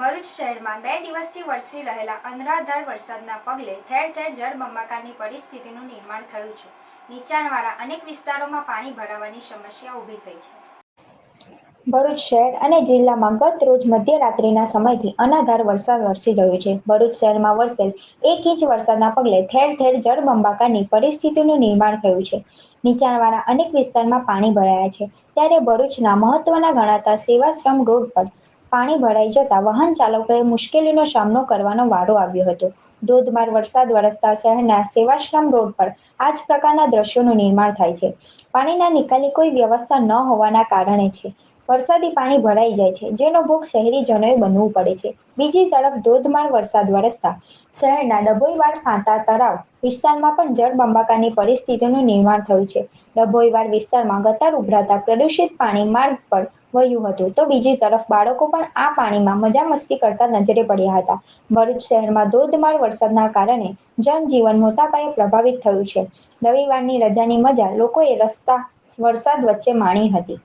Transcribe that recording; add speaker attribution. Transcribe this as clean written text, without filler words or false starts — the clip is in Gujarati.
Speaker 1: ભરૂચ શહેરમાં 2 દિવસથી વરસી રહેલા અનરાધાર વરસાદના પગલે ઠેર ઠેર જળબંબાકારની પરિસ્થિતિનું નિર્માણ થયું છે. નીચાણવાળા અનેક વિસ્તારોમાં પાણી ભરાવાની સમસ્યા ઊભી થઈ છે.
Speaker 2: ભરૂચ શહેર અને જિલ્લામાં ગત રોજ મધ્યરાત્રિના સમયથી અનરાધાર વરસાદ વરસી રહ્યો છે. ભરૂચ શહેરમાં વરસેલ 1 ઇંચ વરસાદના પગલે ઠેર ઠેર જળબંબાકારની પરિસ્થિતિનું નિર્માણ થયું છે. નીચાણવાળા અનેક વિસ્તારમાં પાણી ભરાયા છે. ત્યારે ભરૂચના મહત્વના ગણાતા સેવાશ્રમ રોડ પર પાણી ભરાઈ જતા વાહન ચાલકોએ મુશ્કેલીનો સામનો કરવાનો વારો આવ્યો હતો. ધોધમાર વરસાદ વરસતા શહેરના સેવાશ્રમ રોડ પર આ જ પ્રકારના દ્રશ્યોનું નિર્માણ થાય છે. પાણીના નિકાલની કોઈ વ્યવસ્થા ન હોવાના કારણે છે. વરસાદી પાણી ભરાઈ જાય છે, જેનો ભોગ શહેરીજનોએ બનવું પડે છે. બીજી તરફ ધોધમાર વરસાદ વરસતા શહેરના ડભોઈવાડ ફાંટા તળાવ વિસ્તારમાં પણ જળબંબાકારની પરિસ્થિતિનું નિર્માણ થયું છે. ડભોઈવાડ વિસ્તારમાં ગટાર ઉભરાતા પ્રદૂષિત પાણી માર્ગ પર વહ્યું હતું, તો બીજી તરફ બાળકો પણ આ પાણીમાં મજા મસ્તી કરતા નજરે પડ્યા હતા. ભરૂચ શહેરમાં ધોધમાર વરસાદના કારણે જનજીવન મોટા પાયે પ્રભાવિત થયું છે. રવિવારની રજાની મજા લોકોએ વરસાદ વચ્ચે માણી હતી.